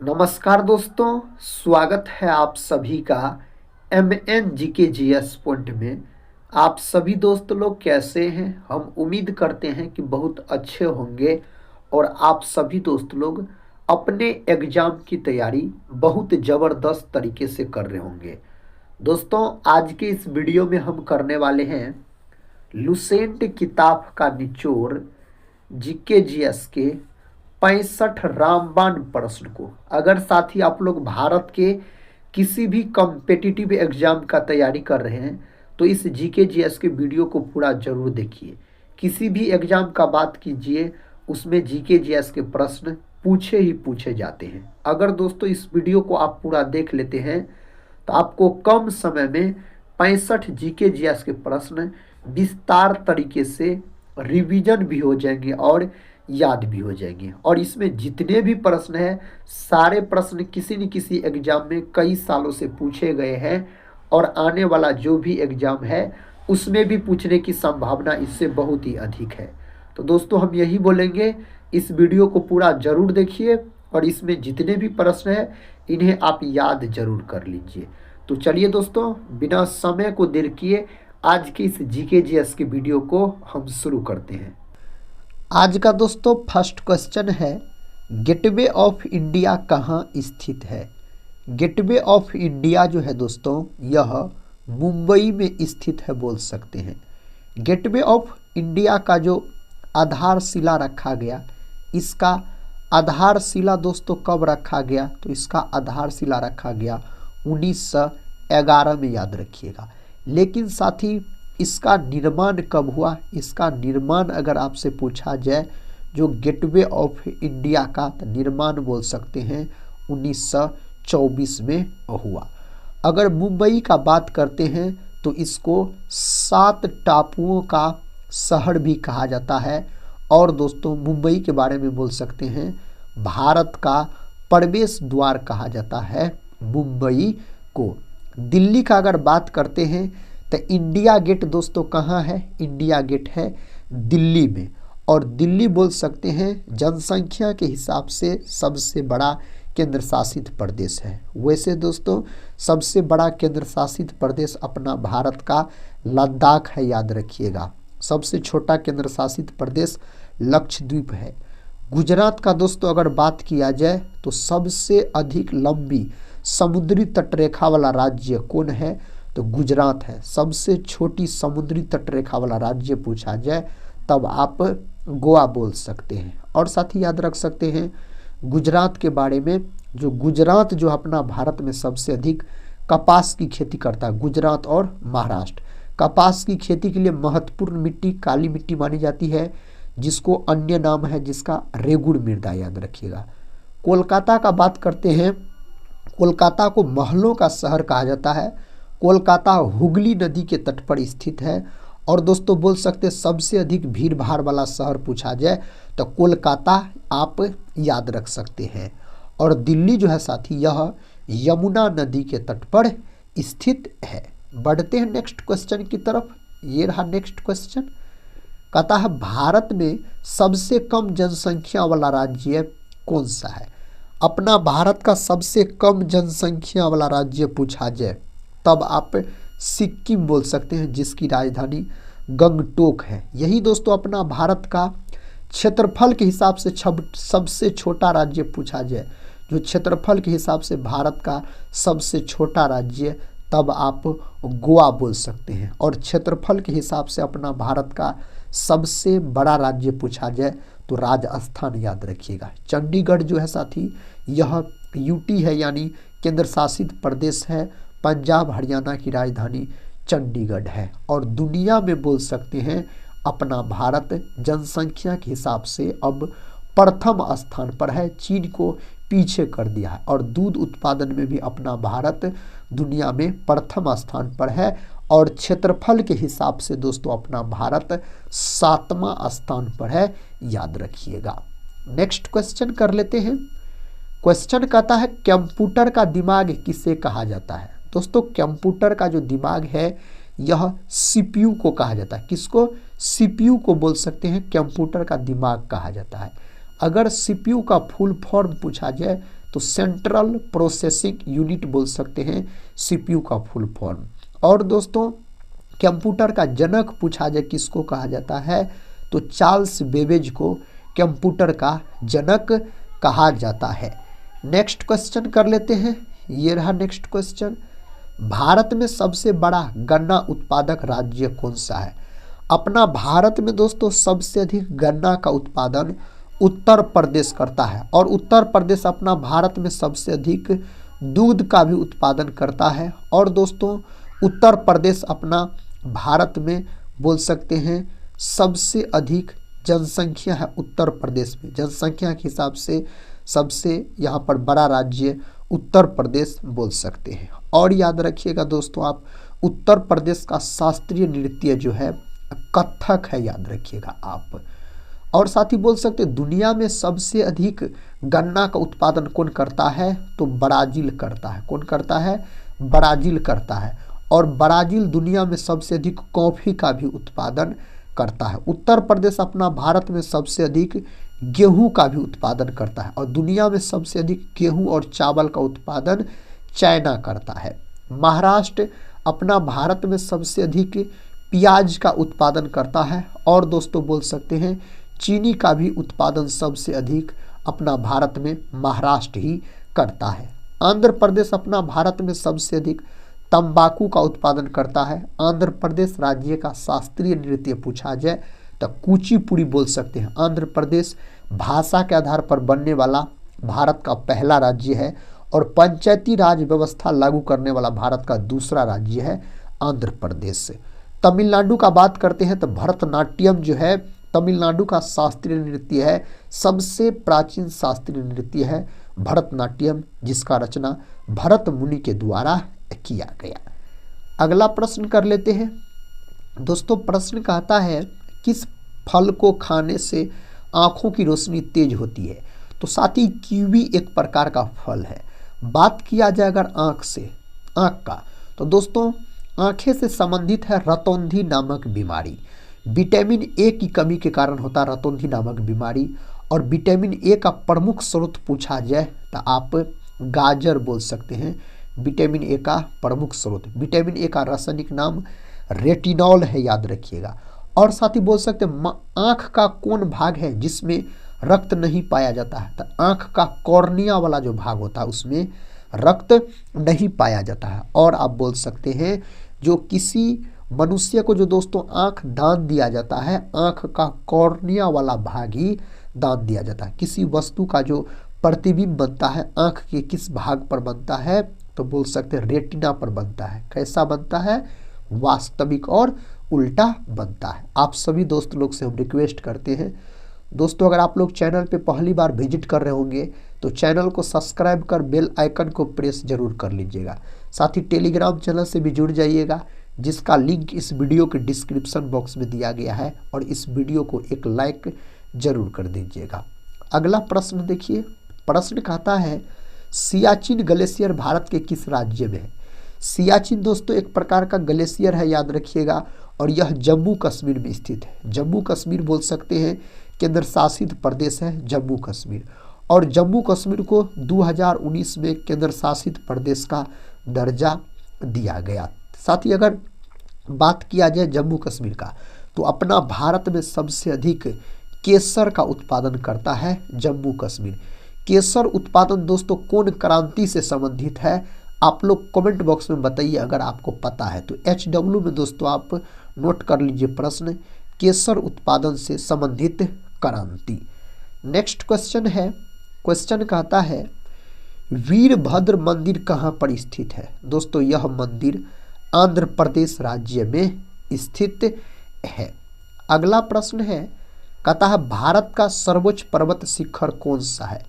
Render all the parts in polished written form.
नमस्कार दोस्तों, स्वागत है आप सभी का एम एन जी के जीएस पॉइंट में। आप सभी दोस्त लोग कैसे हैं? हम उम्मीद करते हैं कि बहुत अच्छे होंगे और आप सभी दोस्त लोग अपने एग्जाम की तैयारी बहुत ज़बरदस्त तरीके से कर रहे होंगे। दोस्तों, आज के इस वीडियो में हम करने वाले हैं लुसेंट किताब का निचोड़ जीके जीएस के 65 रामबाण प्रश्न को। अगर साथी आप लोग भारत के किसी भी कॉम्पिटिटिव एग्जाम का तैयारी कर रहे हैं तो इस जीके जीएस के वीडियो को पूरा जरूर देखिए। किसी भी एग्जाम का बात कीजिए, उसमें जीके जीएस के प्रश्न पूछे ही पूछे जाते हैं। अगर दोस्तों इस वीडियो को आप पूरा देख लेते हैं तो आपको कम समय में 65 जीके जीएस के प्रश्न विस्तार तरीके से रिवीजन भी हो जाएंगे और याद भी हो जाएंगे। और इसमें जितने भी प्रश्न हैं, सारे प्रश्न किसी न किसी एग्जाम में कई सालों से पूछे गए हैं और आने वाला जो भी एग्जाम है उसमें भी पूछने की संभावना इससे बहुत ही अधिक है। तो दोस्तों हम यही बोलेंगे, इस वीडियो को पूरा जरूर देखिए और इसमें जितने भी प्रश्न हैं इन्हें आप याद जरूर कर लीजिए। तो चलिए दोस्तों, बिना समय को देर किए आज के इस जीके जीएस के वीडियो को हम शुरू करते हैं। आज का दोस्तों फर्स्ट क्वेश्चन है, गेटवे ऑफ इंडिया कहाँ स्थित है? गेटवे ऑफ इंडिया जो है दोस्तों, यह मुंबई में स्थित है बोल सकते हैं। गेटवे ऑफ इंडिया का जो आधारशिला रखा गया, इसका आधारशिला दोस्तों कब रखा गया? तो इसका आधारशिला रखा गया 1911 में, याद रखिएगा। लेकिन साथी इसका निर्माण कब हुआ? इसका निर्माण अगर आपसे पूछा जाए, जो गेटवे ऑफ इंडिया का निर्माण बोल सकते हैं 1924 में हुआ। अगर मुंबई का बात करते हैं तो इसको 7 टापुओं का शहर भी कहा जाता है। और दोस्तों मुंबई के बारे में बोल सकते हैं भारत का प्रवेश द्वार कहा जाता है मुंबई को। दिल्ली का अगर बात करते हैं तो इंडिया गेट दोस्तों कहाँ है? इंडिया गेट है दिल्ली में। और दिल्ली बोल सकते हैं जनसंख्या के हिसाब से सबसे बड़ा केंद्र शासित प्रदेश है। वैसे दोस्तों सबसे बड़ा केंद्र शासित प्रदेश अपना भारत का लद्दाख है, याद रखिएगा। सबसे छोटा केंद्र शासित प्रदेश लक्षद्वीप है। गुजरात का दोस्तों अगर बात किया जाए तो सबसे अधिक लंबी समुद्री तटरेखा वाला राज्य कौन है? तो गुजरात है। सबसे छोटी समुद्री तटरेखा वाला राज्य पूछा जाए तब आप गोवा बोल सकते हैं। और साथ ही याद रख सकते हैं गुजरात के बारे में, जो गुजरात जो अपना भारत में सबसे अधिक कपास की खेती करता है, गुजरात और महाराष्ट्र। कपास की खेती के लिए महत्वपूर्ण मिट्टी काली मिट्टी मानी जाती है, जिसको अन्य नाम है जिसका रेगुड़ मृदा, याद रखिएगा। कोलकाता का बात करते हैं, कोलकाता को महलों का शहर कहा जाता है। कोलकाता हुगली नदी के तट पर स्थित है। और दोस्तों बोल सकते हैं सबसे अधिक भीड़ भाड़ वाला शहर पूछा जाए तो कोलकाता आप याद रख सकते हैं। और दिल्ली जो है साथी, यह यमुना नदी के तट पर स्थित है। बढ़ते हैं नेक्स्ट क्वेश्चन की तरफ। ये रहा नेक्स्ट क्वेश्चन। कहता है भारत में सबसे कम जनसंख्या वाला राज्य कौन सा है? अपना भारत का सबसे कम जनसंख्या वाला राज्य पूछा जाए तब आप सिक्किम बोल सकते हैं, जिसकी राजधानी गंगटोक है। यही दोस्तों अपना भारत का क्षेत्रफल के हिसाब से सबसे छोटा राज्य पूछा जाए, जो क्षेत्रफल के हिसाब से भारत का सबसे छोटा राज्य, तब आप गोवा बोल सकते हैं। और क्षेत्रफल के हिसाब से अपना भारत का सबसे बड़ा राज्य पूछा जाए तो राजस्थान, याद रखिएगा। चंडीगढ़ जो है साथी, यह यूटी है, यानी केंद्र शासित प्रदेश है। पंजाब हरियाणा की राजधानी चंडीगढ़ है। और दुनिया में बोल सकते हैं अपना भारत जनसंख्या के हिसाब से अब प्रथम स्थान पर है, चीन को पीछे कर दिया है। और दूध उत्पादन में भी अपना भारत दुनिया में प्रथम स्थान पर है। और क्षेत्रफल के हिसाब से दोस्तों अपना भारत 7वां स्थान पर है, याद रखिएगा। नेक्स्ट क्वेश्चन कर लेते हैं। क्वेश्चन कहता है कंप्यूटर का दिमाग किसे कहा जाता है? दोस्तों कंप्यूटर का जो दिमाग है यह सीपीयू को कहा जाता है। किसको? सीपीयू को बोल सकते हैं कंप्यूटर का दिमाग कहा जाता है। अगर सीपीयू का फुल फॉर्म पूछा जाए तो सेंट्रल प्रोसेसिंग यूनिट बोल सकते हैं सीपीयू का फुल फॉर्म। और दोस्तों कंप्यूटर का जनक पूछा जाए किसको कहा जाता है, तो चार्ल्स बेबेज को कंप्यूटर का जनक कहा जाता है। नेक्स्ट क्वेश्चन कर लेते हैं, ये रहा नेक्स्ट क्वेश्चन। भारत में सबसे बड़ा गन्ना उत्पादक राज्य कौन सा है? अपना भारत में दोस्तों सबसे अधिक गन्ना का उत्पादन उत्तर प्रदेश करता है, और उत्तर प्रदेश अपना भारत में सबसे अधिक दूध का भी उत्पादन करता है। और दोस्तों उत्तर प्रदेश अपना भारत में बोल सकते हैं सबसे अधिक जनसंख्या है उत्तर प्रदेश में, जनसंख्या के हिसाब से सबसे यहाँ पर बड़ा राज्य उत्तर प्रदेश बोल सकते हैं। और याद रखिएगा दोस्तों आप, उत्तर प्रदेश का शास्त्रीय नृत्य जो है कथक है, याद रखिएगा आप। और साथ ही बोल सकते हैं दुनिया में सबसे अधिक गन्ना का उत्पादन कौन करता है, तो ब्राजील करता है। कौन करता है? ब्राजील करता है। और ब्राजील दुनिया में सबसे अधिक कॉफ़ी का भी उत्पादन करता है। उत्तर प्रदेश अपना भारत में सबसे अधिक गेहूं का भी उत्पादन करता है, और दुनिया में सबसे अधिक गेहूं और चावल का उत्पादन चाइना करता है। महाराष्ट्र अपना भारत में सबसे अधिक प्याज का उत्पादन करता है, और दोस्तों बोल सकते हैं चीनी का भी उत्पादन सबसे अधिक अपना भारत में महाराष्ट्र ही करता है। आंध्र प्रदेश अपना भारत में सबसे अधिक तंबाकू का उत्पादन करता है। आंध्र प्रदेश राज्य का शास्त्रीय नृत्य पूछा जाए तो कुचिपुड़ी बोल सकते हैं। आंध्र प्रदेश भाषा के आधार पर बनने वाला भारत का पहला राज्य है, और पंचायती राज व्यवस्था लागू करने वाला भारत का दूसरा राज्य है आंध्र प्रदेश। तमिलनाडु का बात करते हैं तो भरतनाट्यम जो है तमिलनाडु का शास्त्रीय नृत्य है, सबसे प्राचीन शास्त्रीय नृत्य है भरतनाट्यम, जिसका रचना भरत मुनि के द्वारा किया गया। अगला प्रश्न कर लेते हैं दोस्तों। प्रश्न कहता है किस फल को खाने से आंखों की रोशनी तेज होती है? तो साथ ही कीवी एक प्रकार का फल है। बात किया जाए अगर आंख का, तो दोस्तों आंखें से संबंधित है रतौंधी नामक बीमारी। विटामिन ए की कमी के कारण होता है रतौंधी नामक बीमारी। और विटामिन ए का प्रमुख स्रोत पूछा जाए तो आप गाजर बोल सकते हैं विटामिन ए का प्रमुख स्रोत। विटामिन ए का रासायनिक नाम रेटिनॉल है, याद रखिएगा। और साथ ही बोल सकते हैं आँख का कौन भाग है जिसमें रक्त नहीं पाया जाता है? तो आँख का कॉर्निया वाला जो भाग होता है उसमें रक्त नहीं पाया जाता है। और आप बोल सकते हैं जो किसी मनुष्य को जो दोस्तों आँख दान दिया जाता है, आँख का कॉर्निया वाला भाग ही दान दिया जाता है। किसी वस्तु का जो प्रतिबिंब बनता है आँख के किस भाग पर बनता है? तो बोल सकते हैं रेटिना पर बनता है। कैसा बनता है? वास्तविक और उल्टा बनता है। आप सभी दोस्त लोग से हम रिक्वेस्ट करते हैं दोस्तों, अगर आप लोग चैनल पे पहली बार विजिट कर रहे होंगे तो चैनल को सब्सक्राइब कर बेल आइकन को प्रेस जरूर कर लीजिएगा। साथ ही टेलीग्राम चैनल से भी जुड़ जाइएगा, जिसका लिंक इस वीडियो के डिस्क्रिप्शन बॉक्स में दिया गया है, और इस वीडियो को एक लाइक जरूर कर दीजिएगा। अगला प्रश्न देखिए। प्रश्न कहता है सियाचिन ग्लेशियर भारत के किस राज्य में है? सियाचिन दोस्तों एक प्रकार का ग्लेशियर है, याद रखिएगा, और यह जम्मू कश्मीर में स्थित है। जम्मू कश्मीर बोल सकते हैं केंद्र शासित प्रदेश है जम्मू कश्मीर। और जम्मू कश्मीर को 2019 में केंद्र शासित प्रदेश का दर्जा दिया गया। साथ ही अगर बात किया जाए जम्मू कश्मीर का, तो अपना भारत में सबसे अधिक केसर का उत्पादन करता है जम्मू कश्मीर। केसर उत्पादन दोस्तों कौन क्रांति से संबंधित है? आप लोग कमेंट बॉक्स में बताइए अगर आपको पता है तो। HW में दोस्तों आप नोट कर लीजिए प्रश्न, केसर उत्पादन से संबंधित क्रांति। नेक्स्ट क्वेश्चन है, क्वेश्चन कहता है वीरभद्र मंदिर कहाँ पर स्थित है? दोस्तों यह मंदिर आंध्र प्रदेश राज्य में स्थित है। अगला प्रश्न है, कहता है भारत का सर्वोच्च पर्वत शिखर कौन सा है?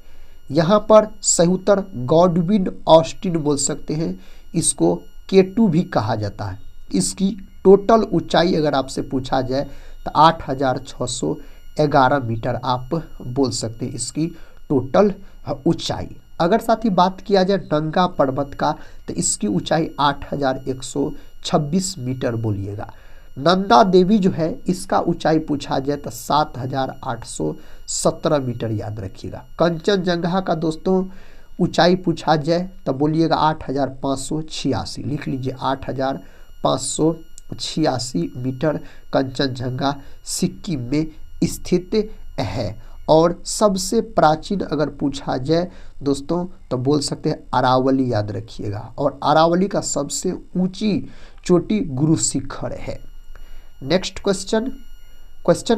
यहाँ पर सहुतर गॉडविन ऑस्टिन बोल सकते हैं, इसको K2 भी कहा जाता है। इसकी टोटल ऊंचाई अगर आपसे पूछा जाए तो 8611 मीटर आप बोल सकते हैं इसकी टोटल ऊंचाई। अगर साथ ही बात किया जाए नंगा पर्वत का तो इसकी ऊंचाई 8126 मीटर बोलिएगा। नंदा देवी जो है इसका ऊंचाई पूछा जाए तो 7817 मीटर, याद रखिएगा। कंचनजंगा का दोस्तों ऊंचाई पूछा जाए तो बोलिएगा 8,586, लिख लीजिए 8,586 मीटर कंचनजंगा सिक्किम में स्थित है। और सबसे प्राचीन अगर पूछा जाए दोस्तों तो बोल सकते हैं अरावली, याद रखिएगा। और अरावली का सबसे ऊंची चोटी गुरु शिखर है। नेक्स्ट क्वेश्चन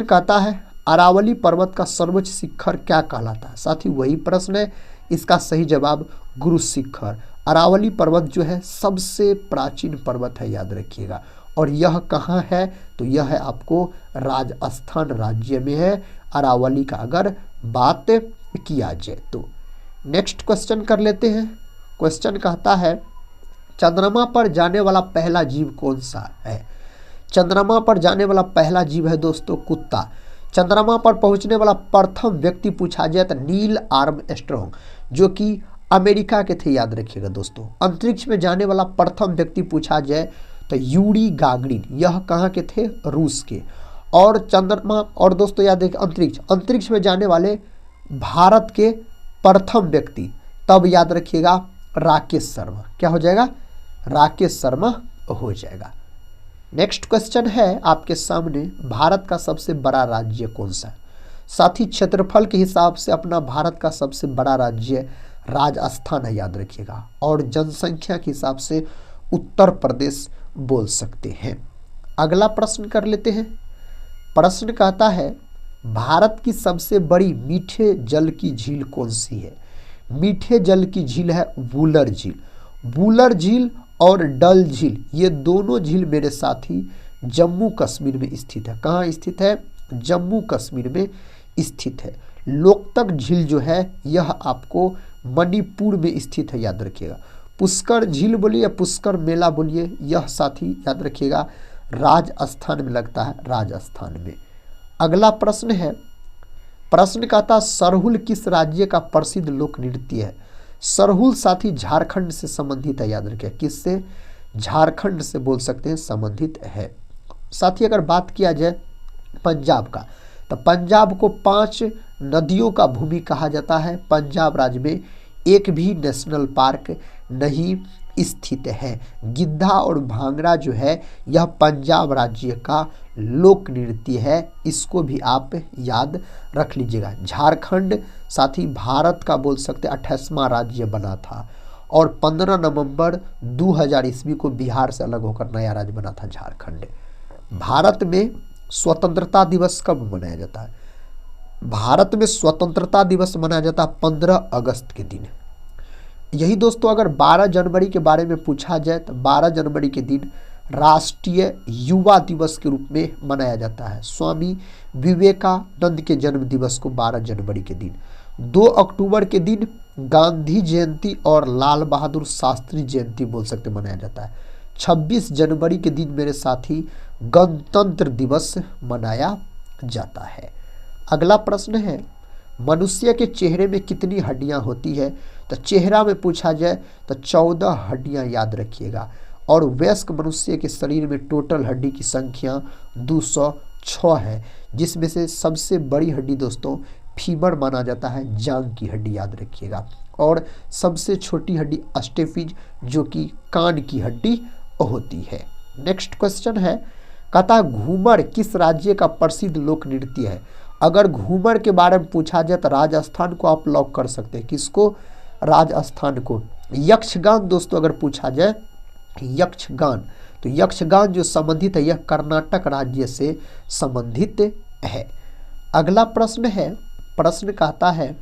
कहता है अरावली पर्वत का सर्वोच्च शिखर क्या कहलाता है। साथ ही वही प्रश्न है, इसका सही जवाब गुरु शिखर। अरावली पर्वत जो है सबसे प्राचीन पर्वत है, याद रखिएगा। और यह कहाँ है तो यह है आपको राजस्थान राज्य में है, अरावली का अगर बात किया जाए तो। नेक्स्ट क्वेश्चन कर लेते हैं। क्वेश्चन कहता है चंद्रमा पर जाने वाला पहला जीव कौन सा है। चंद्रमा पर जाने वाला पहला जीव है दोस्तों कुत्ता। चंद्रमा पर पहुंचने वाला प्रथम व्यक्ति पूछा जाए तो नील आर्मस्ट्रॉन्ग, जो कि अमेरिका के थे, याद रखिएगा दोस्तों। अंतरिक्ष में जाने वाला प्रथम व्यक्ति पूछा जाए तो यूरी गागरिन, यह कहाँ के थे, रूस के। और चंद्रमा और दोस्तों याद रखिए अंतरिक्ष में जाने वाले भारत के प्रथम व्यक्ति, तब याद रखिएगा राकेश शर्मा। क्या हो जाएगा, राकेश शर्मा हो जाएगा। नेक्स्ट क्वेश्चन है आपके सामने, भारत का सबसे बड़ा राज्य कौन सा है। साथ ही क्षेत्रफल के हिसाब से अपना भारत का सबसे बड़ा राज्य राजस्थान है, याद रखिएगा। और जनसंख्या के हिसाब से उत्तर प्रदेश बोल सकते हैं। अगला प्रश्न कर लेते हैं। प्रश्न कहता है भारत की सबसे बड़ी मीठे जल की झील कौन सी है। मीठे जल की झील है वुलर झील। वुलर झील और डल झील, ये दोनों झील मेरे साथी जम्मू कश्मीर में स्थित है। कहाँ स्थित है, जम्मू कश्मीर में स्थित है। लोकतक झील जो है यह आपको मणिपुर में स्थित है, याद रखिएगा। पुष्कर झील बोलिए, पुष्कर मेला बोलिए, यह साथी याद रखिएगा राजस्थान में लगता है, राजस्थान में। अगला प्रश्न है, प्रश्न कहता सरहुल किस राज्य का प्रसिद्ध लोक नृत्य है। सरहुल साथी झारखंड से संबंधित है, याद रखिए। किससे, झारखंड से बोल सकते हैं संबंधित है। साथी अगर बात किया जाए पंजाब का, तो पंजाब को 5 नदियों का भूमि कहा जाता है। पंजाब राज्य में एक भी नेशनल पार्क नहीं स्थित है। गिद्धा और भांगड़ा जो है यह पंजाब राज्य का लोक नृत्य है, इसको भी आप याद रख लीजिएगा। झारखंड साथ ही भारत का बोल सकते 28वां राज्य बना था और 15 नवंबर 2000 ईस्वी को बिहार से अलग होकर नया राज्य बना था झारखंड। भारत में स्वतंत्रता दिवस कब मनाया जाता है। भारत में स्वतंत्रता दिवस मनाया जाता है 15 अगस्त के दिन। यही दोस्तों अगर 12 जनवरी के बारे में पूछा जाए तो 12 जनवरी के दिन राष्ट्रीय युवा दिवस के रूप में मनाया जाता है। स्वामी विवेकानंद के जन्म दिवस को 12 जनवरी के दिन। 2 अक्टूबर के दिन गांधी जयंती और लाल बहादुर शास्त्री जयंती बोल सकते मनाया जाता है। 26 जनवरी के दिन मेरे साथी गणतंत्र दिवस मनाया जाता है। अगला प्रश्न है, मनुष्य के चेहरे में कितनी हड्डियां होती है। तो चेहरा में पूछा जाए तो 14 हड्डियां, याद रखिएगा। और वयस्क मनुष्य के शरीर में टोटल हड्डी की संख्या 206 है, जिसमें से सबसे बड़ी हड्डी दोस्तों फीमर माना जाता है, जांग की हड्डी, याद रखिएगा। और सबसे छोटी हड्डी अस्टेफिज जो कि कान की हड्डी होती है। नेक्स्ट क्वेश्चन है, कहता घूमर किस राज्य का प्रसिद्ध लोक नृत्य है। अगर घूमर के बारे में पूछा जाए तो राजस्थान को आप लॉक कर सकते हैं। किसको, राजस्थान को। यक्षगान दोस्तों अगर पूछा जाए यक्षगान, तो यक्षगान जो संबंधित है यह कर्नाटक राज्य से संबंधित है। अगला प्रश्न है, प्रश्न कहता है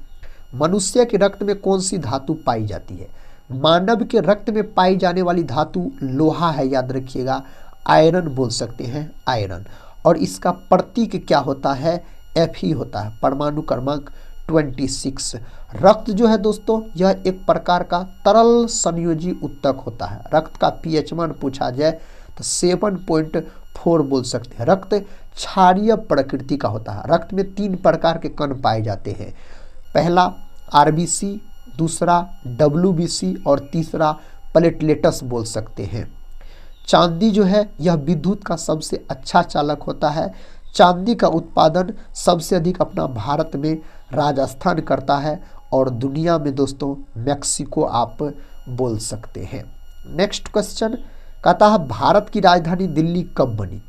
मनुष्य के रक्त में कौन सी धातु पाई जाती है। मानव के रक्त में पाई जाने वाली धातु लोहा है, याद रखिएगा। आयरन बोल सकते हैं, आयरन। और इसका प्रतीक क्या होता है, Fe होता है, परमाणु क्रमांक 26। रक्त जो है दोस्तों यह एक प्रकार का तरल संयोजी उत्तक होता है। रक्त का pH मान पूछा जाए तो 7.4 बोल सकते हैं। रक्त क्षारीय प्रकृति का होता है। रक्त में 3 प्रकार के कण पाए जाते हैं। पहला RBC, दूसरा WBC और तीसरा प्लेटलेट्स बोल सकते हैं। चांदी जो है यह विद्युत का सबसे अच्छा चालक होता है। चांदी का उत्पादन सबसे अधिक अपना भारत में राजस्थान करता है और दुनिया में दोस्तों मैक्सिको आप बोल सकते हैं। नेक्स्ट क्वेश्चन कहता है भारत की राजधानी दिल्ली कब बनी?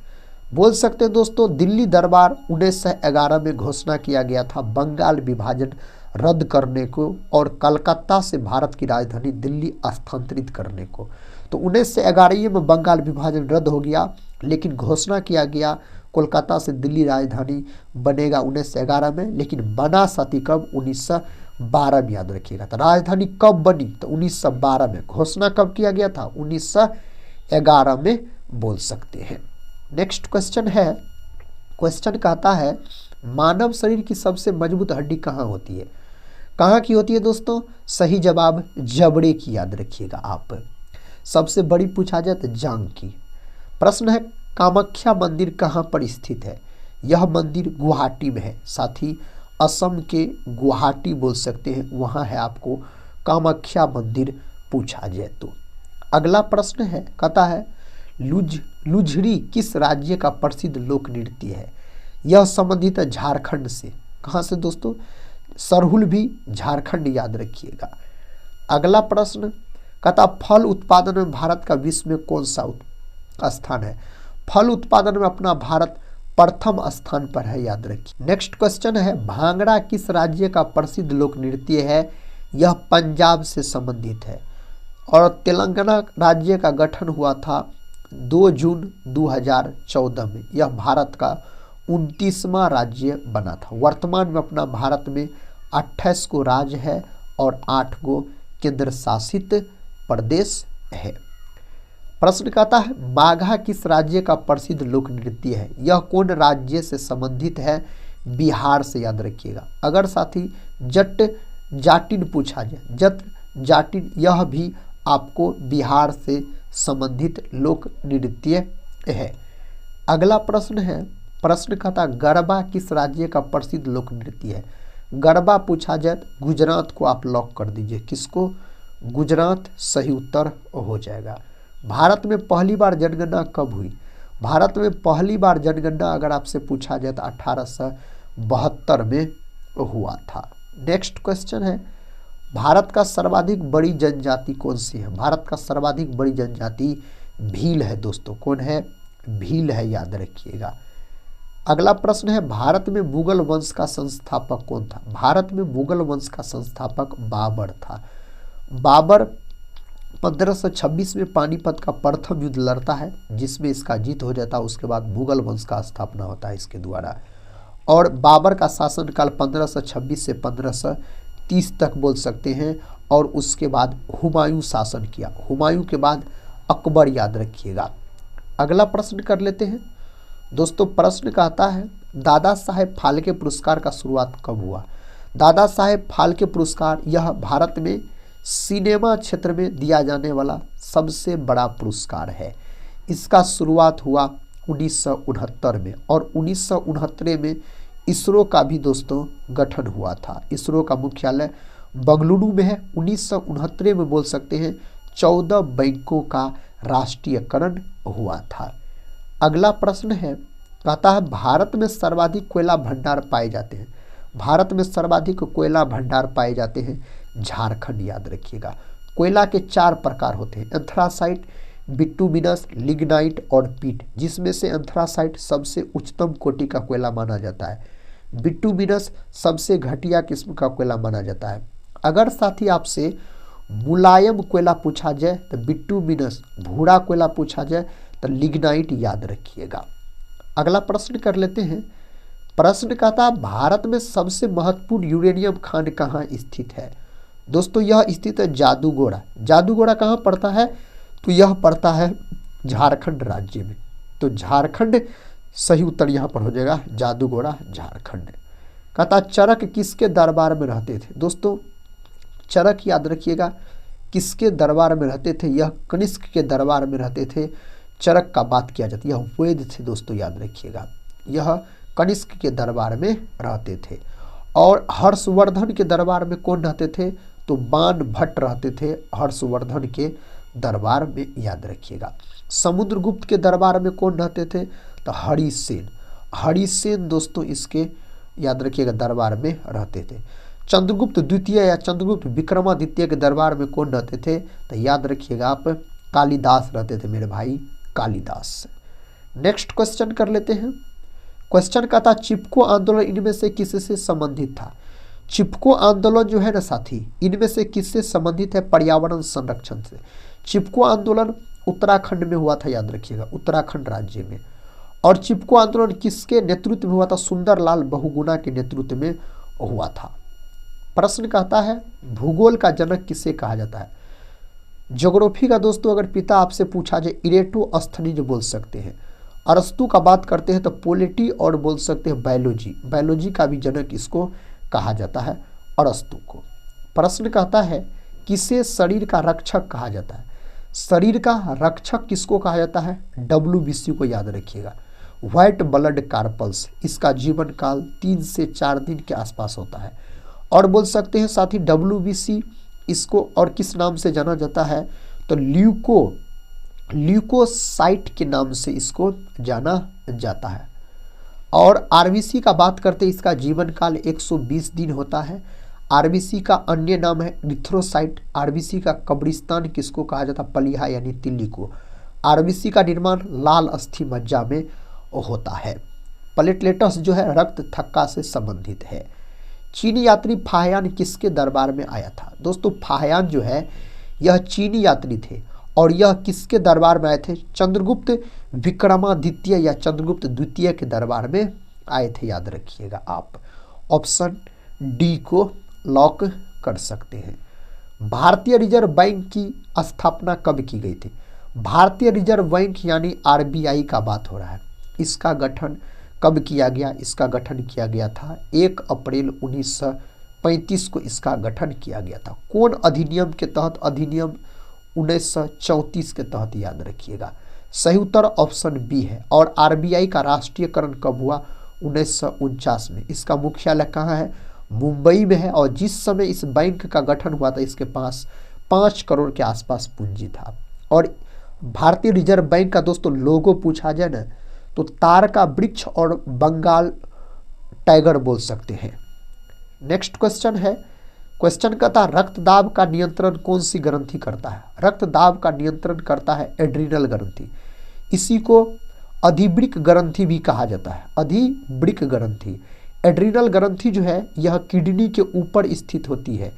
बोल सकते हैं दोस्तों दिल्ली दरबार 1911 में घोषणा किया गया था बंगाल विभाजन रद्द करने को और कलकत्ता से भारत की राजधानी दिल्ली स्थानांतरित करने को। तो 1911 में बंगाल विभाजन रद्द हो गया, लेकिन घोषणा किया गया कोलकाता से दिल्ली राजधानी बनेगा 1911 में, लेकिन बना सती कब? 1912 में, याद रखिएगा। तो राजधानी कब बनी? तो 1912 में। घोषणा कब किया गया था? 1911 में बोल सकते हैं। नेक्स्ट क्वेश्चन है, क्वेश्चन कहता है मानव शरीर की सबसे मजबूत हड्डी कहाँ होती है? कहाँ की होती है दोस्तों? सही जवाब जबड़े की, याद रखिएगा आप। सबसे बड़ी पूछा जाए तो जांग की। प्रश्न है कामाख्या मंदिर कहाँ पर स्थित है? यह मंदिर गुवाहाटी में है। साथ ही असम के गुवाहाटी बोल सकते हैं, वहाँ है आपको कामाख्या मंदिर पूछा जाए तो। अगला प्रश्न है, कहता है लुझरी किस राज्य का प्रसिद्ध लोक नृत्य है? यह संबंधित है झारखंड से। कहाँ से दोस्तों? सरहुल भी झारखंड, याद रखिएगा। अगला प्रश्न कहता फल उत्पादन में भारत का विश्व में कौन सा स्थान है? फल उत्पादन में अपना भारत प्रथम स्थान पर है, याद रखिए। नेक्स्ट क्वेश्चन है भांगड़ा किस राज्य का प्रसिद्ध लोक नृत्य है? यह पंजाब से संबंधित है और तेलंगाना राज्य का गठन हुआ था 2 जून 2014 में। यह भारत का 29वां राज्य बना था। वर्तमान में अपना भारत में 28 को राज्य है और 8 को केंद्र शासित प्रदेश है। प्रश्न कहता है बाघा किस राज्य का प्रसिद्ध लोक नृत्य है? यह कौन राज्य से संबंधित है? बिहार से, याद रखिएगा। अगर साथी जट जाटिन पूछा जाए, जट जाटिन यह भी आपको बिहार से संबंधित लोक नृत्य है। अगला प्रश्न है, प्रश्न कहता गरबा किस राज्य का प्रसिद्ध लोक नृत्य है? गरबा पूछा जाए तो गुजरात को आप लॉक कर दीजिए। किसको? गुजरात सही उत्तर हो जाएगा। भारत में पहली बार जनगणना कब हुई? भारत में पहली बार जनगणना अगर आपसे पूछा जाए तो 1872 में हुआ था। नेक्स्ट क्वेश्चन है भारत का सर्वाधिक बड़ी जनजाति कौन सी है? भारत का सर्वाधिक बड़ी जनजाति भील है दोस्तों। कौन है? भील है, याद रखिएगा। अगला प्रश्न है भारत में मुगल वंश का संस्थापक कौन था? भारत में मुगल वंश का संस्थापक बाबर था। बाबर 1526 में पानीपत का प्रथम युद्ध लड़ता है, जिसमें इसका जीत हो जाता है। उसके बाद मुगल वंश का स्थापना होता है इसके द्वारा। और बाबर का शासनकाल 1526 से 1530 तक बोल सकते हैं। और उसके बाद हुमायूं शासन किया। हुमायूं के बाद अकबर, याद रखिएगा। अगला प्रश्न कर लेते हैं दोस्तों। प्रश्न कहता है दादा साहेब फाल्के पुरस्कार का शुरुआत कब हुआ? दादा साहेब फाल्के पुरस्कार यह भारत में सिनेमा क्षेत्र में दिया जाने वाला सबसे बड़ा पुरस्कार है। इसका शुरुआत हुआ 1969 में और 1969 में इसरो का भी दोस्तों गठन हुआ था। इसरो का मुख्यालय बंगलुरु में है। 1969 में बोल सकते हैं 14 बैंकों का राष्ट्रीयकरण हुआ था। अगला प्रश्न है, कहता है भारत में सर्वाधिक कोयला भंडार पाए जाते हैं। भारत में सर्वाधिक कोयला भंडार पाए जाते हैं झारखंड, याद रखिएगा। कोयला के 4 प्रकार होते हैं, एंथ्रासाइट, बिटुमिनस, लिग्नाइट और पीट, जिसमें से एंथ्रासाइट सबसे उच्चतम कोटि का कोयला माना जाता है। बिटुमिनस सबसे घटिया किस्म का कोयला माना जाता है। अगर साथी आपसे मुलायम कोयला पूछा जाए तो बिटुमिनस, भूरा कोयला पूछा जाए तो लिग्नाइट, याद रखिएगा। अगला प्रश्न कर लेते हैं। प्रश्न कहता है भारत में सबसे महत्वपूर्ण यूरेनियम खान कहाँ स्थित है? दोस्तों यह स्थित है जादूगोड़ा। जादूगोड़ा कहाँ पड़ता है? तो यह पड़ता है झारखंड राज्य में। तो झारखंड सही उत्तर यहाँ पर हो जाएगा, जादूगोड़ा झारखंड। कहता चरक किसके दरबार में रहते थे? दोस्तों चरक याद रखिएगा किसके दरबार में रहते थे? यह कनिष्क के दरबार में रहते थे। चरक का बात किया जाता है, यह वैद्य थे दोस्तों, याद रखिएगा। यह कनिष्क के दरबार में रहते थे। और हर्षवर्धन के दरबार में कौन रहते थे? तो बाण भट्ट रहते थे हर्षवर्धन के दरबार में, याद रखिएगा। समुद्रगुप्त के दरबार में कौन रहते थे? तो हरिसेन। हरिसेन दोस्तों इसके, याद रखिएगा, दरबार में रहते थे। चंद्रगुप्त द्वितीय या चंद्रगुप्त विक्रमादित्य के दरबार में कौन रहते थे? तो याद रखिएगा आप, कालिदास रहते थे मेरे भाई, कालिदास। नेक्स्ट क्वेश्चन कर लेते हैं। क्वेश्चन का था चिपको आंदोलन इनमें से किससे संबंधित था? चिपको आंदोलन जो है ना साथी, इनमें से किससे संबंधित है? पर्यावरण संरक्षण से। चिपको आंदोलन उत्तराखंड में हुआ था, याद रखिएगा, उत्तराखंड राज्य में। और चिपको आंदोलन किसके नेतृत्व में हुआ था? सुंदरलाल बहुगुणा के नेतृत्व में हुआ था। प्रश्न कहता है भूगोल का जनक किसे कहा जाता है? ज्योग्राफी का दोस्तों अगर पिता आपसे पूछा जाए इरेटोस्थनीज बोल सकते हैं। अरस्तु का बात करते हैं तो पोलिटी और बोल सकते हैं बायोलॉजी, बायोलॉजी का भी जनक इसको कहा जाता है, अरस्तु को। प्रश्न कहता है किसे शरीर का रक्षक कहा जाता है? शरीर का रक्षक किसको कहा जाता है? WBC को याद रखिएगा, व्हाइट ब्लड कार्पल्स। इसका जीवन काल 3 से 4 दिन के आसपास होता है। और बोल सकते हैं साथी WBC इसको और किस नाम से जाना जाता है? तो ल्यूकोसाइट के नाम से इसको जाना जाता है। और RBC का बात करते हैं, इसका जीवन काल 120 दिन होता है। RBC का अन्य नाम है इरिथ्रोसाइट। RBC का कब्रिस्तान किसको कहा जाता है? पलिहा यानी तिल्ली को। RBC का निर्माण लाल अस्थि मज्जा में होता है। प्लेटलेट्स जो है रक्त थक्का से संबंधित है। चीनी यात्री फाहयान किसके दरबार में आया था? दोस्तों फाहयान जो है यह चीनी यात्री थे और यह किसके दरबार में आए थे? चंद्रगुप्त विक्रमादित्य या चंद्रगुप्त द्वितीय के दरबार में आए थे, याद रखिएगा आप। ऑप्शन डी को लॉक कर सकते हैं। भारतीय रिजर्व बैंक की स्थापना कब की गई थी? भारतीय रिजर्व बैंक यानी RBI का बात हो रहा है। इसका गठन कब किया गया? इसका गठन किया गया था 1 अप्रैल 1935 को इसका गठन किया गया था। कौन अधिनियम के तहत? अधिनियम 1934 के तहत, याद रखिएगा। सही उत्तर ऑप्शन बी है। और RBI का राष्ट्रीयकरण कब हुआ? 1949 में। इसका मुख्यालय कहाँ है? मुंबई में है। और जिस समय इस बैंक का गठन हुआ था इसके पास 5 करोड़ के आसपास पूंजी था। और भारतीय रिजर्व बैंक का दोस्तों लोगो पूछा जाए ना तो तार का वृक्ष और बंगाल टाइगर बोल सकते हैं। नेक्स्ट क्वेश्चन है, क्वेश्चन का था रक्तदाब का नियंत्रण कौन सी ग्रंथि करता है? रक्तदाब का नियंत्रण करता है एड्रिनल ग्रंथि। इसी को अधिवृक्क ग्रंथि भी कहा जाता है, अधिवृक्क ग्रंथि। एड्रिनल ग्रंथि जो है यह किडनी के ऊपर स्थित होती है।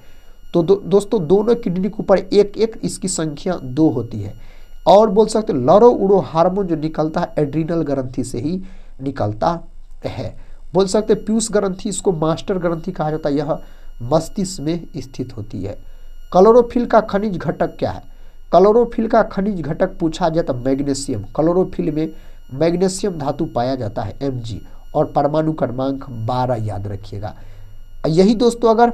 तो दोस्तों दोनों किडनी के ऊपर एक एक इसकी संख्या 2 होती है। और बोल सकते लरो उड़ो हार्मोन जो निकलता है एड्रिनल ग्रंथि से ही निकलता है। बोल सकते पीयूष ग्रंथि, इसको मास्टर ग्रंथि कहा जाता है, यह मस्तिष्क में स्थित होती है। क्लोरोफिल का खनिज घटक क्या है? क्लोरोफिल का खनिज घटक पूछा जाए तो मैग्नीशियम। क्लोरोफिल में मैग्नीशियम धातु पाया जाता है Mg। और परमाणु क्रमांक 12, याद रखिएगा। यही दोस्तों अगर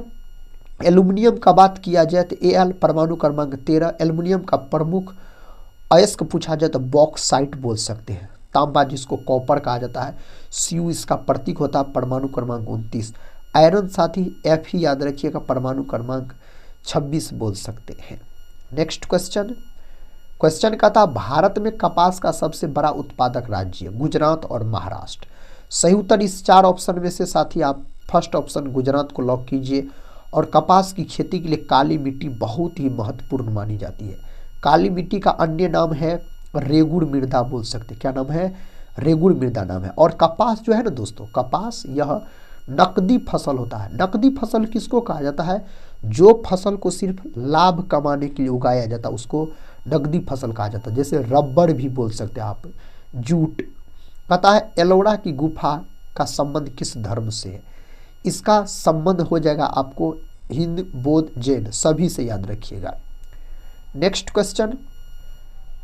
एल्यूमिनियम का बात किया जाए तो Al परमाणु क्रमांक 13। एल्यूमिनियम का प्रमुख अयस्क पूछा जाए तो बॉक्साइट बोल सकते हैं। तांबा जिसको कॉपर कहा जाता है, Cu इसका प्रतीक होता है, परमाणु क्रमांक 29। आयरन साथी Fe याद रखिएगा, परमाणु क्रमांक 26 बोल सकते हैं। नेक्स्ट क्वेश्चन, क्वेश्चन का था भारत में कपास का सबसे बड़ा उत्पादक राज्य गुजरात और महाराष्ट्र। सही उत्तर इस 4 ऑप्शन में से साथी आप फर्स्ट ऑप्शन गुजरात को लॉक कीजिए। और कपास की खेती के लिए काली मिट्टी बहुत ही महत्वपूर्ण मानी जाती है। काली मिट्टी का अन्य नाम है रेगुड़ मृदा बोल सकते। क्या नाम है? रेगुड़ मृदा नाम है। और कपास जो है ना दोस्तों, कपास यह नकदी फसल होता है। नकदी फसल किसको कहा जाता है? जो फसल को सिर्फ लाभ कमाने के लिए उगाया जाता है उसको नकदी फसल कहा जाता है। जैसे रबर भी बोल सकते हैं आप, जूट। पता है एलोरा की गुफा का संबंध किस धर्म से है? इसका संबंध हो जाएगा आपको हिंद, बौद्ध, जैन सभी से, याद रखिएगा। नेक्स्ट क्वेश्चन,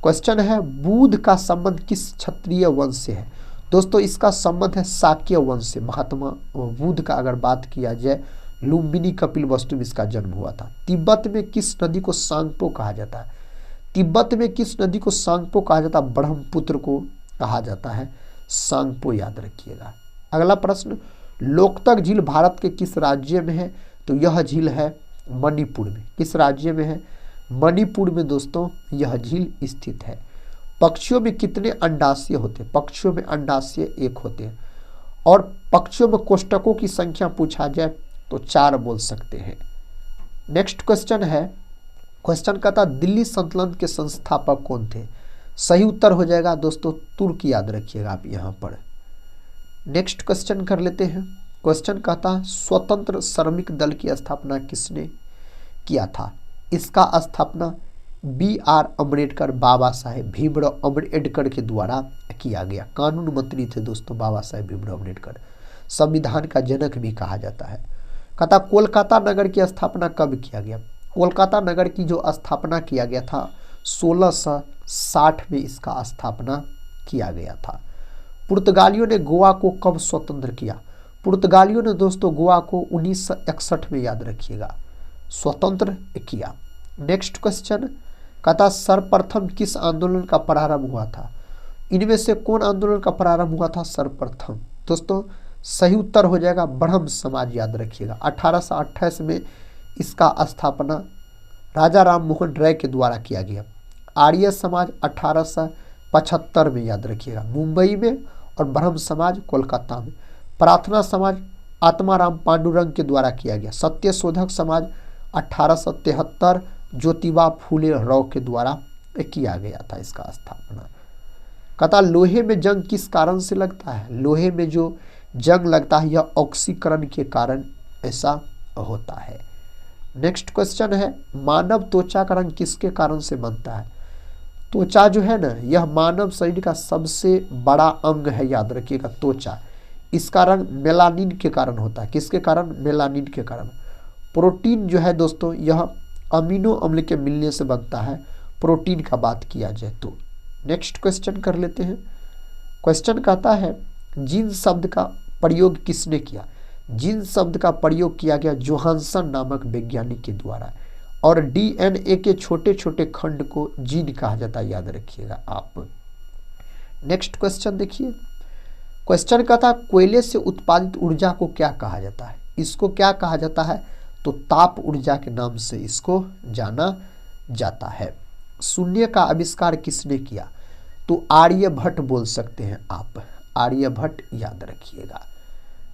क्वेश्चन है बुध का संबंध किस क्षत्रिय वंश से है? दोस्तों इसका संबंध है शाक्य वंश से। महात्मा बुध का अगर बात किया जाए लुम्बिनी कपिलवस्तु में इसका जन्म हुआ था। तिब्बत में किस नदी को सांगपो कहा जाता है? तिब्बत में किस नदी को सांगपो कहा जाता है? ब्रह्मपुत्र को कहा जाता है सांगपो, याद रखिएगा। अगला प्रश्न, लोकतक झील भारत के किस राज्य में है? तो यह झील है मणिपुर में। किस राज्य में है? मणिपुर में दोस्तों यह झील स्थित है। पक्षियों में कितने अंडाशय होते हैं? पक्षियों में अंडाशय 1 होते हैं। और पक्षियों में कोष्ठकों की संख्या पूछा जाए तो 4 बोल सकते हैं। नेक्स्ट क्वेश्चन है, क्वेश्चन का था दिल्ली सल्तनत के संस्थापक कौन थे? सही उत्तर हो जाएगा दोस्तों तुर्क, याद रखिएगा आप यहाँ पर। नेक्स्ट क्वेश्चन कर लेते हैं। क्वेश्चन का था स्वतंत्र श्रमिक दल की स्थापना किसने किया था? इसका स्थापना BR अम्बेडकर, बाबा साहेब भीमराव अम्बेडकर के द्वारा किया गया। कानून मंत्री थे दोस्तों बाबा साहेब भीमराव अम्बेडकर, संविधान का जनक भी कहा जाता है। कहता कोलकाता नगर की स्थापना कब किया गया? कोलकाता नगर की जो स्थापना किया गया था 1660 में इसका स्थापना किया गया था। पुर्तगालियों ने गोवा को कब स्वतंत्र किया? पुर्तगालियों ने दोस्तों गोवा को 1961 में, याद रखिएगा, स्वतंत्र किया। नेक्स्ट क्वेश्चन कहता सर्वप्रथम किस आंदोलन का प्रारंभ हुआ था? इनमें से कौन आंदोलन का प्रारंभ हुआ था सर्वप्रथम? दोस्तों सही उत्तर हो जाएगा ब्रह्म समाज, याद रखिएगा। 1828 में इसका स्थापना राजा राम मोहन राय के द्वारा किया गया। आर्य समाज 1875 में, याद रखिएगा, मुंबई में, और ब्रह्म समाज कोलकाता में। प्रार्थना समाज आत्माराम पांडुरंग के द्वारा किया गया। सत्यशोधक समाज 1873 ज्योतिबा फूले राव के द्वारा किया गया था इसका स्थापना। कहता लोहे में जंग किस कारण से लगता है? लोहे में जो जंग लगता है यह ऑक्सीकरण के कारण ऐसा होता है। नेक्स्ट क्वेश्चन है मानव त्वचा का रंग किसके कारण से बनता है? त्वचा जो है ना यह मानव शरीर का सबसे बड़ा अंग है, याद रखिएगा त्वचा। इसका रंग मेलानिन के कारण होता है। किसके कारण? मेलानिन के कारण। प्रोटीन जो है दोस्तों यह अमीनो अम्ल के मिलने से बनता है, प्रोटीन का बात किया जाए तो। नेक्स्ट क्वेश्चन कर लेते हैं। क्वेश्चन कहता है जीन शब्द का प्रयोग किसने किया? जीन शब्द का प्रयोग किया गया जोहानसन नामक वैज्ञानिक के द्वारा, और DNA के छोटे छोटे खंड को जीन कहा जाता है, याद रखिएगा आप। नेक्स्ट क्वेश्चन देखिए। क्वेश्चन का था कोयले से उत्पादित ऊर्जा को क्या कहा जाता है? इसको क्या कहा जाता है? तो ताप ऊर्जा के नाम से इसको जाना जाता है। शून्य का आविष्कार किसने किया? तो आर्यभट्ट बोल सकते हैं आप, आर्यभट्ट, याद रखिएगा।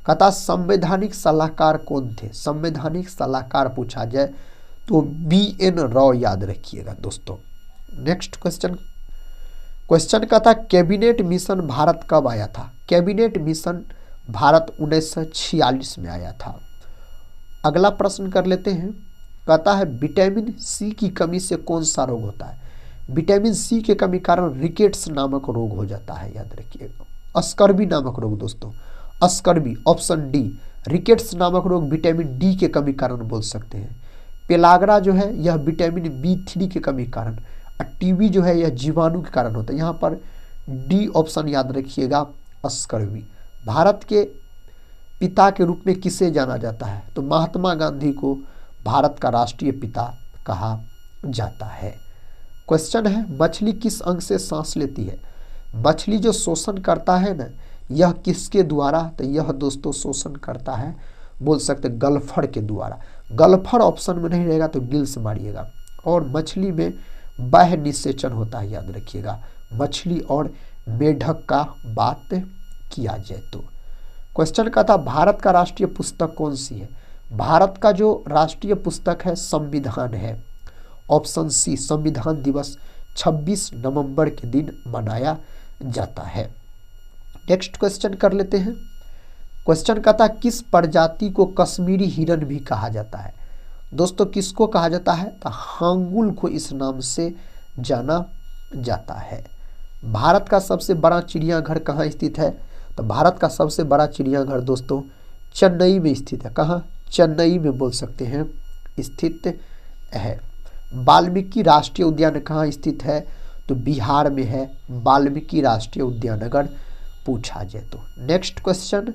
कहता संवैधानिक सलाहकार कौन थे? संवैधानिक सलाहकार पूछा जाए तो BN राव, याद रखिएगा दोस्तों। Next question. क्वेश्चन का था कैबिनेट मिशन भारत कब आया था? कैबिनेट मिशन भारत 1946 में आया था। अगला प्रश्न कर लेते हैं। कहता है विटामिन C की कमी से कौन सा रोग होता है? विटामिन C के कमी कारण रिकेट्स नामक रोग हो जाता है, याद रखिएगा। स्कर्वी नामक रोग दोस्तों, स्कर्वी, ऑप्शन डी। रिकेट्स नामक रोग विटामिन D के कमी कारण बोल सकते हैं। पेलाग्रा जो है यह विटामिन B3 के कमी कारण, और TB जो है यह जीवाणु के कारण होता है। यहाँ पर डी ऑप्शन, याद रखिएगा, स्कर्वी। भारत के पिता के रूप में किसे जाना जाता है? तो महात्मा गांधी को भारत का राष्ट्रीय पिता कहा जाता है। क्वेश्चन है मछली किस अंग से सांस लेती है? मछली जो शोषण करता है ना यह किसके द्वारा? तो यह दोस्तों शोषण करता है, बोल सकते गलफड़ के द्वारा। गलफड़ ऑप्शन में नहीं रहेगा तो गिल से मारिएगा। और मछली में बाह्य निषेचन होता है, याद रखिएगा। मछली और मेढक का बात किया जाए तो। क्वेश्चन का था भारत का राष्ट्रीय पुस्तक कौन सी है? भारत का जो राष्ट्रीय पुस्तक है संविधान है, ऑप्शन सी। संविधान दिवस 26 नवंबर के दिन मनाया जाता है। नेक्स्ट क्वेश्चन कर लेते हैं। क्वेश्चन का था किस प्रजाति को कश्मीरी हिरन भी कहा जाता है? दोस्तों किसको कहा जाता है? तो हांगुल को इस नाम से जाना जाता है। भारत का सबसे बड़ा चिड़ियाघर कहाँ स्थित है? तो भारत का सबसे बड़ा चिड़ियाघर दोस्तों चेन्नई में स्थित है। कहाँ? चेन्नई में बोल सकते हैं स्थित है। वाल्मीकि राष्ट्रीय उद्यान कहाँ स्थित है? तो बिहार में है वाल्मीकि राष्ट्रीय उद्यान, अगर पूछा जाए तो। नेक्स्ट क्वेश्चन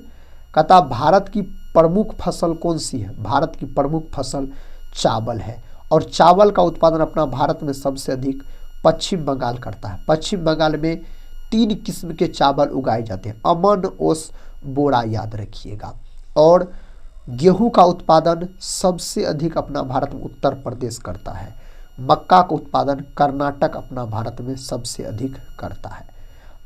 कहता भारत की प्रमुख फसल कौन सी है? भारत की प्रमुख फसल चावल है, और चावल का उत्पादन अपना भारत में सबसे अधिक पश्चिम बंगाल करता है। पश्चिम बंगाल में 3 किस्म के चावल उगाए जाते हैं, अमन, ओस, बोरा, याद रखिएगा। और गेहूं का उत्पादन सबसे अधिक अपना भारत में उत्तर प्रदेश करता है। मक्का का उत्पादन कर्नाटक अपना भारत में सबसे अधिक करता है।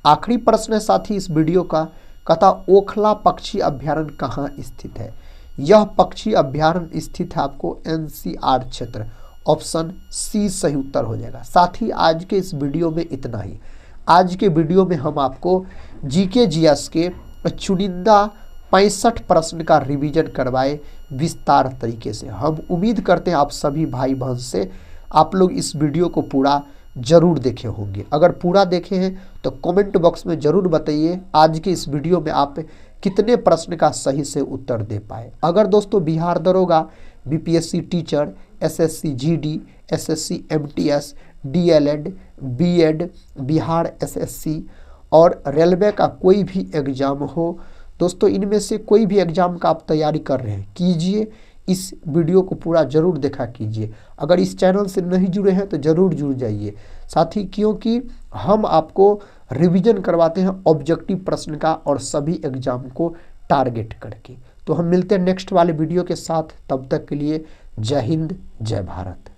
आखिरी प्रश्न है साथी इस वीडियो का, कहता ओखला पक्षी अभ्यारण्य कहाँ स्थित है? यह पक्षी अभ्यारण्य स्थित है आपको एनसीआर क्षेत्र, ऑप्शन सी सही उत्तर हो जाएगा। साथ ही आज के इस वीडियो में इतना ही। आज के वीडियो में हम आपको जीके जीएस के चुनिंदा 65 प्रश्न का रिवीजन करवाए विस्तार तरीके से। हम उम्मीद करते हैं आप सभी भाई बहन से आप लोग इस वीडियो को पूरा जरूर देखे होंगे। अगर पूरा देखे हैं तो कमेंट बॉक्स में जरूर बताइए आज के इस वीडियो में आप कितने प्रश्न का सही से उत्तर दे पाए। अगर दोस्तों बिहार दरोगा, BPSC teacher, SSC GD, SSC MTS, DElEd, BEd, Bihar SSC और रेलवे का कोई भी एग्जाम हो दोस्तों, इनमें से कोई भी एग्जाम का आप तैयारी कर रहे हैं कीजिए, इस वीडियो को पूरा जरूर देखा कीजिए। अगर इस चैनल से नहीं जुड़े हैं तो जरूर जुड़ जाइए साथ ही, क्योंकि हम आपको रिवीजन करवाते हैं ऑब्जेक्टिव प्रश्न का और सभी एग्जाम को टारगेट करके। तो हम मिलते हैं नेक्स्ट वाले वीडियो के साथ, तब तक के लिए जय हिंद, जय भारत।